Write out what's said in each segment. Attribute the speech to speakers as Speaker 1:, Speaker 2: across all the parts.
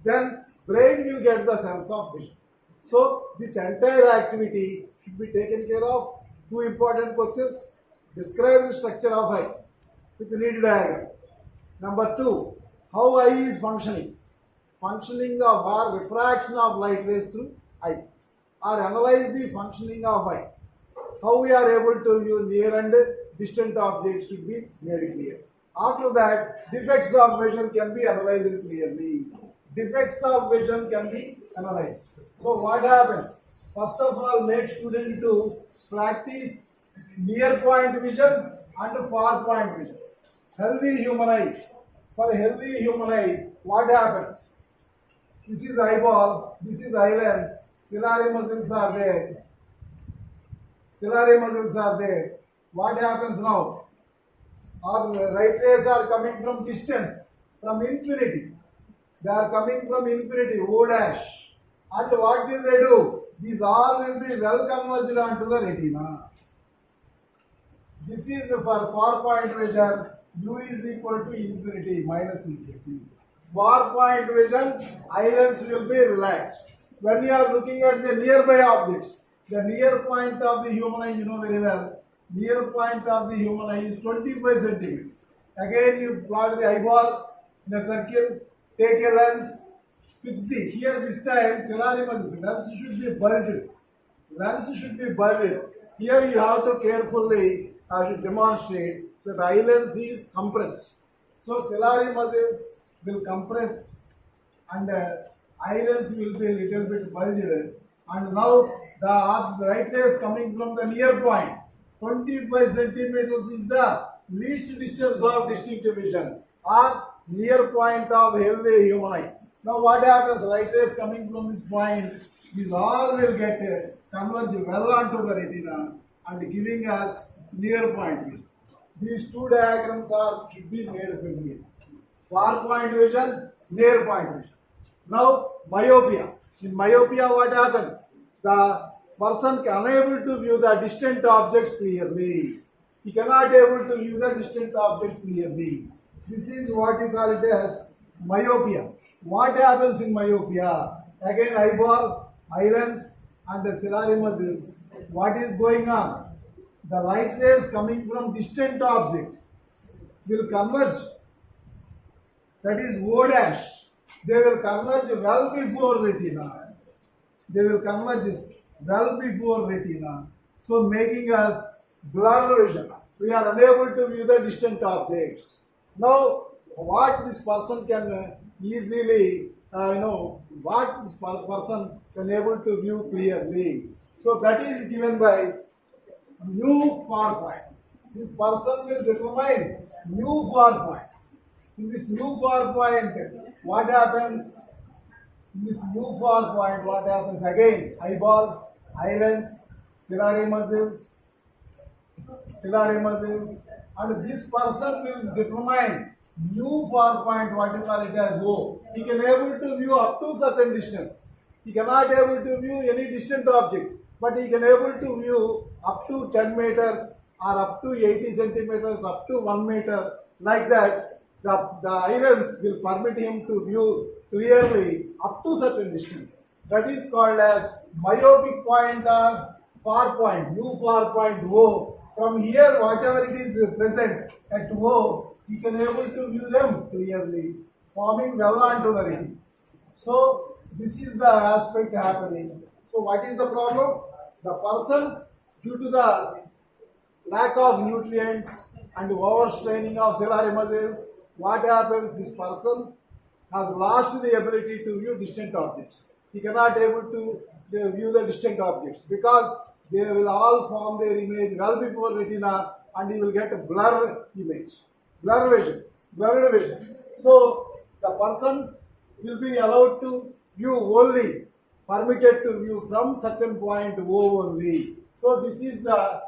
Speaker 1: then brain will get the sense of vision. So this entire activity should be taken care of. Two important questions. Describe the structure of eye with the need diagram. Number 2, how eye is functioning. Functioning of or refraction of light rays through eye. Or analyze the functioning of eye. How we are able to view near and distant objects should be made clear. After that, defects of vision can be analyzed clearly. Defects of vision can be analyzed. So what happens? First of all, make student to practice near point vision and far point vision. Healthy human eye. For healthy human eye, what happens? This is eyeball, this is eye lens, ciliary muscles are there. Ciliary muscles are there. What happens now? Our right rays are coming from distance, from infinity. They are coming from infinity, O dash. And what will they do? These all will be well converged onto the retina. This is for far point vision. U is equal to infinity, minus infinity. Far point vision, eye lens will be relaxed. When you are looking at the nearby objects, the near point of the human eye, you know very well, near point of the human eye is 25 centimeters. Again, you plot the eyeball in a circle, take a lens, fix the, here this time, ciliary muscles, lens should be bulged. Lens should be bulged. Here you have to carefully demonstrate that eye lens is compressed. So ciliary muscles will compress and eye lens will be a little bit bulged. And now the right rays coming from the near point, 25 centimeters is the least distance of distinct vision or near point of healthy human eye. Now what happens? Right rays coming from this point, these all will get converge well onto the retina and giving us near point vision. These two diagrams should be made familiar. Far point vision, near point vision. Now myopia. In myopia, what happens? The person is unable to view the distant objects clearly. He cannot able to view the distant objects clearly. This is what you call it as myopia. What happens in myopia? Again, eyeball, eye lens, and the ciliary muscles. What is going on? The light rays coming from distant object will converge. That is O dash. They will converge well before retina. They will converge well before retina. So making us blur vision. We are unable to view the distant objects. Now, what this person can easily, what this person can able to view clearly. So that is given by new far point. This person will determine new far point. In this new far point, what happens? In this new far point, what happens? Again, eyeball, eye lens, ciliary muscles, and this person will determine new far point, what you call it as O. He can able to view up to certain distance. He cannot able to view any distant object, but he can able to view up to 10 meters or up to 80 centimeters, up to 1 meter, like that. The eye lens will permit him to view clearly up to certain distance. That is called as myopic point or far point, new far point O. From here, whatever it is present at O, he can able to view them clearly, forming well onto the retina. So this is the aspect happening. So what is the problem? The person, due to the lack of nutrients and overstraining of ciliary muscles, what happens? This person has lost the ability to view distant objects. He cannot able to view the distant objects because they will all form their image well before retina and he will get a blur image, blurred vision. So the person will be allowed to view only, permitted to view from certain point O only. So this is the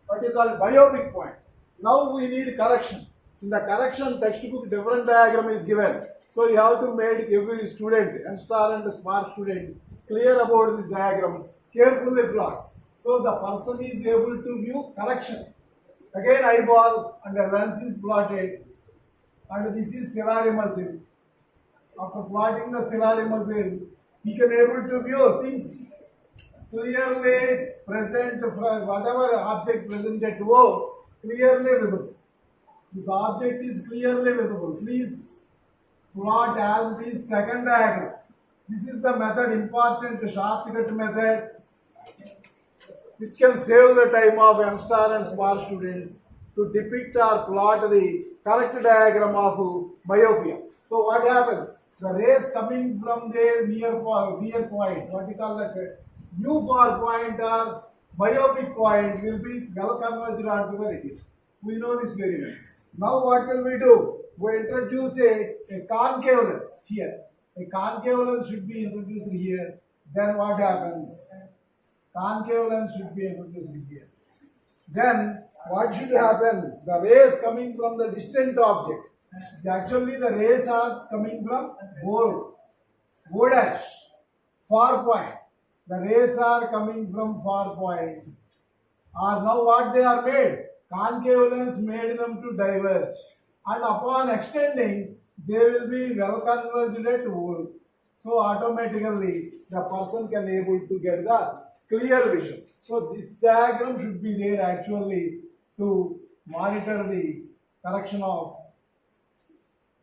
Speaker 1: what you call myopic point. Now we need correction. In the correction textbook, different diagram is given. So you have to make every student, star and smart student, clear about this diagram, carefully plot. So the person is able to view correction. Again eyeball and the lens is plotted and this is ciliary muscle. after plotting the ciliary muscle, he can able to view things clearly present from whatever object present at O, clearly visible. This object is clearly visible. Please plot as it is second diagram. This is the method, important shortcut method, which can save the time of youngster and small students to depict or plot the correct diagram of myopia. So what happens? The rays coming from their near point, what we call that new far point or myopic point will be well converged onto the retina. We know this very well. Now what will we do? We introduce a concave lens here. A concave lens should be introduced here. Then what happens? Concave lens should be introduced here. Then what should happen? The rays coming from the distant object. Actually the rays are coming from O dash, far point. The rays are coming from far point. Or now what they are made? Concave lens made them to diverge. And upon extending, they will be well converged at O. So automatically the person can able to get the clear vision. So this diagram should be there actually to monitor the correction of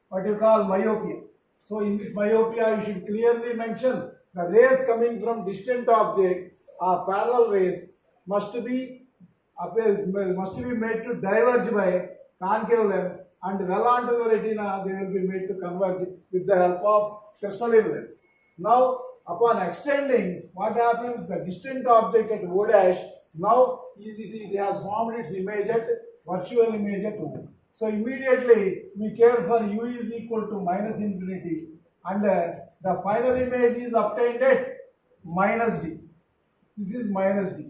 Speaker 1: what you call myopia. So in this myopia, you should clearly mention the rays coming from distant object or parallel rays must be made to diverge by concave lens, and well onto the retina they will be made to converge with the help of crystalline lens. Now upon extending, what happens? The distant object at O dash, now it has formed its image at virtual image at O. So immediately we care for U is equal to minus infinity, and the final image is obtained at minus D. This is minus D.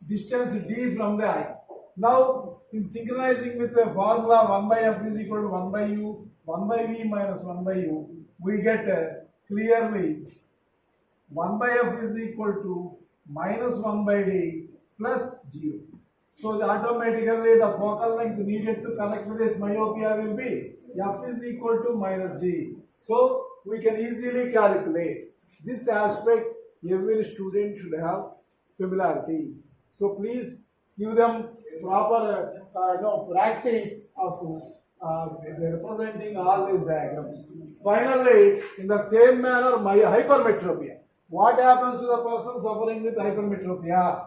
Speaker 1: Distance D from the eye. Now in synchronizing with the formula 1 by F is equal to 1 by U, 1 by V minus 1 by U, we get clearly 1 by F is equal to minus 1 by D plus 0. So automatically the focal length needed to correct this myopia will be F is equal to minus D. So we can easily calculate. This aspect every student should have familiarity. So please give them proper practice of representing all these diagrams. Finally, in the same manner, my hypermetropia. What happens to the person suffering with hypermetropia?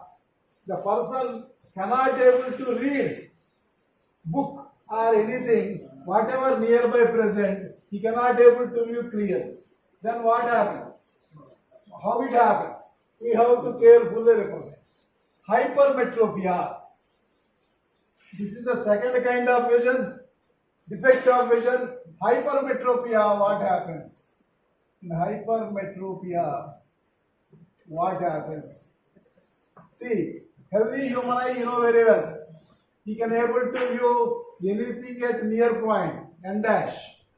Speaker 1: The person cannot able to read book or anything, whatever nearby present, he cannot able to view clearly. Then what happens? How it happens? We have to carefully represent. Hypermetropia. This is the second kind of vision, defect of vision. Hypermetropia, what happens? In hypermetropia, what happens? See, healthy human eye, you know very well. He can able to view anything at near point, n dash,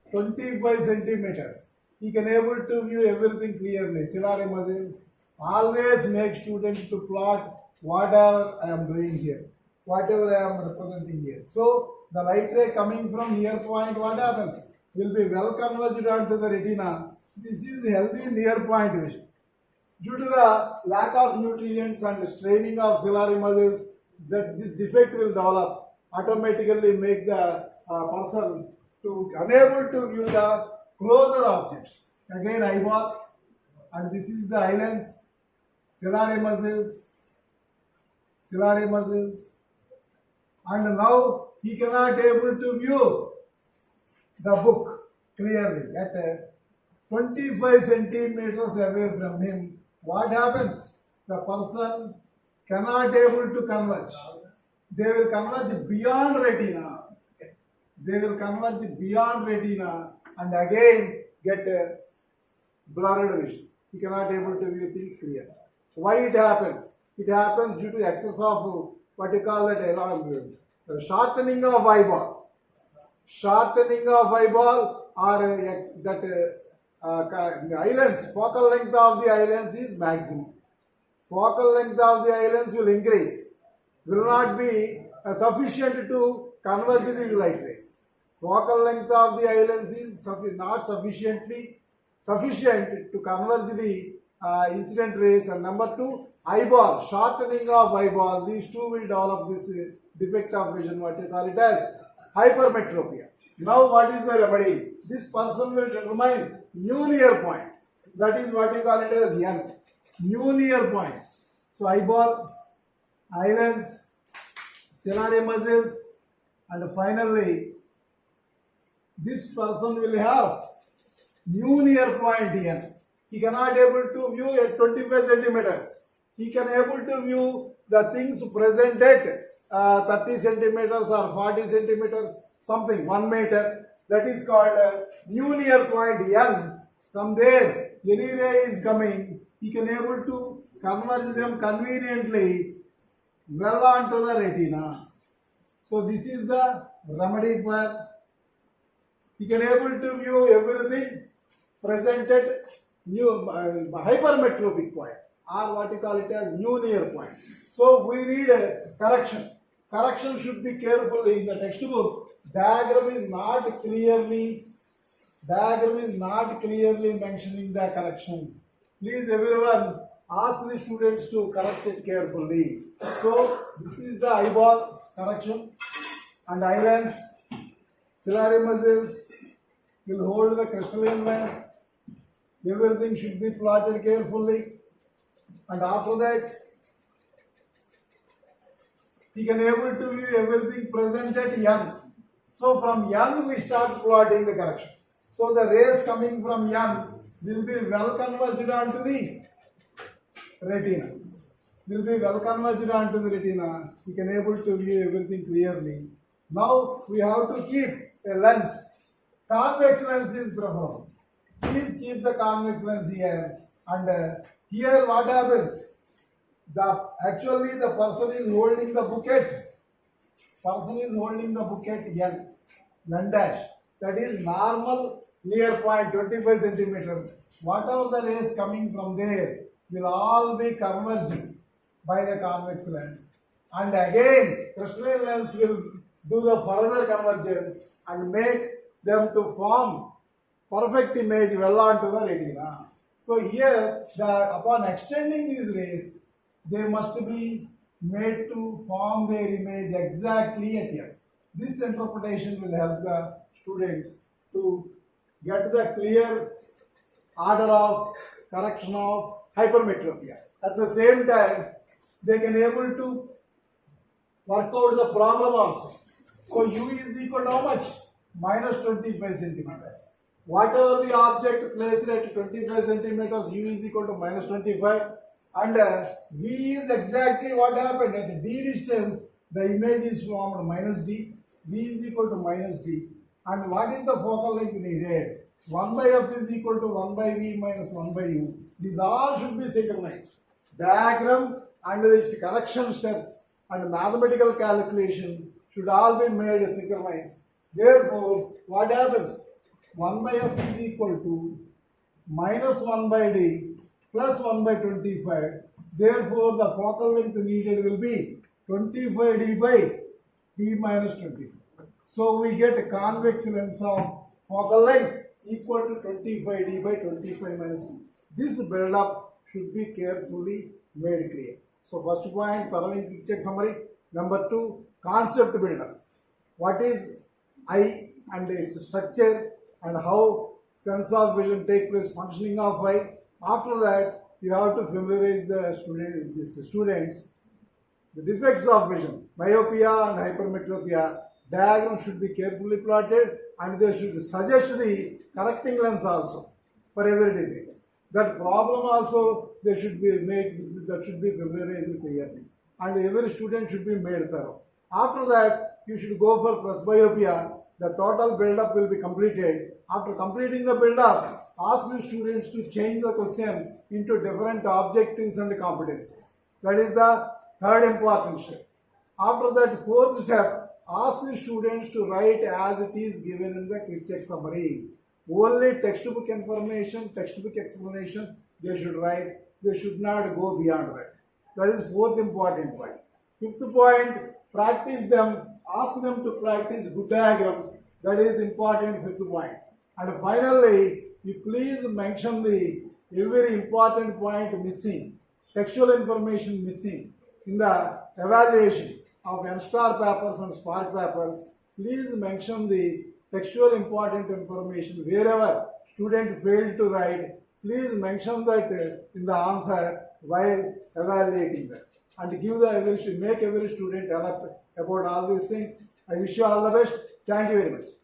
Speaker 1: 25 centimeters. He can able to view everything clearly. Ciliary muscles. Always make students to plot whatever I am doing here, whatever I am representing here. So the light ray coming from near point, what happens? Will be well converged onto the retina. This is healthy near point vision. Due to the lack of nutrients and straining of ciliary muscles, that this defect will develop, automatically make the person to unable to view the closer objects. Again eyeball, and this is the eye lens, ciliary muscles, and now he cannot able to view the book clearly at 25 centimeters away from him. What happens? The person cannot able to converge. They will converge beyond retina. They will converge beyond retina and again get a blurred vision. He cannot able to view things clear. Why it happens? It happens due to excess of what you call that shortening of eyeball. Shortening of eyeball or that eye lens, focal length of the eye lens is maximum. Focal length of the eye lens will increase, will not be sufficient to converge these light rays. focal length of the eye lens is not sufficient to converge the incident rays, and number two, eyeball, shortening of eyeball, these two will develop this defect of vision, what you call it as hypermetropia. Now what is the remedy? This person will determine new near point, that is what you call it as N, new near point. So eyeball, eye lens, ciliary muscles, and finally this person will have new near point N. He cannot able to view at 25 centimeters. He can able to view the things present at 30 centimeters or 40 centimeters, something 1 meter. That is called new near point N. From there, any ray is coming, he can able to converge them conveniently well onto the retina. So this is the remedy for he can able to view everything presented new hypermetropic point, or what you call it as new near point. So we need a correction. Correction should be carefully in the textbook. Diagram is not clearly mentioning the correction. Please everyone ask the students to correct it carefully. So this is the eyeball correction, and eye lens, ciliary muscles will hold the crystalline lens. Everything should be plotted carefully, and after that he can able to view everything present at N. So from N we start plotting the correction. So the rays coming from N will be well converged onto the retina. He can able to view everything clearly. Now we have to keep a lens. Convex lens is preferable. Please keep the convex lens here, and here what happens? Actually the person is holding the bouquet. N dash. That is normal near point 25 centimeters. Whatever the rays coming from there will all be converged by the convex lens. And again, crystalline lens will do the further convergence and make them to form perfect image well onto the retina. So here, upon extending these rays, they must be made to form their image exactly at N. This interpretation will help the students to get the clear order of correction of hypermetropia. At the same time, they can able to work out the problem also. So U is equal to how much? Minus 25 centimeters. Whatever the object placed at 25 centimeters, U is equal to minus 25, and V is exactly what happened at D distance. The image is formed minus D. V is equal to minus D. And what is the focal length needed? 1 by F is equal to 1 by V minus 1 by U. These all should be synchronized. Diagram and its correction steps and mathematical calculation should all be made synchronized. Therefore, what happens? 1 by F is equal to minus 1 by D plus 1 by 25. Therefore, the focal length needed will be 25 D by D minus 25. So, we get a convex lens of focal length equal to 25 D by 25 minus D. This build-up should be carefully made clear. So, first point, thoroughly quick check summary. Number 2, concept build-up. What is eye and its structure and how sense of vision take place, functioning of eye. After that, you have to familiarize the students the defects of vision, myopia and hypermetropia. Diagram should be carefully plotted, and they should suggest the correcting lens also for every defect. That problem also they should be made, that should be familiarized clearly, and every student should be made thorough. After that, you should go for presbyopia. The total build-up will be completed. After completing the build-up, ask the students to change the question into different objectives and competencies. That is the third important step. After that, fourth step, ask the students to write as it is given in the quick check summary. Only textbook information, textbook explanation they should write. They should not go beyond that. That is fourth important point. Fifth point, practice them. Ask them to practice good diagrams That is important fifth point. And finally, you please mention the every important point missing, textual information missing in the evaluation of N-star papers and Spark papers. Please mention the textual important information wherever student failed to write. Please mention that in the answer while evaluating that, and give make every student alert about all these things. I wish you all the best. Thank you very much.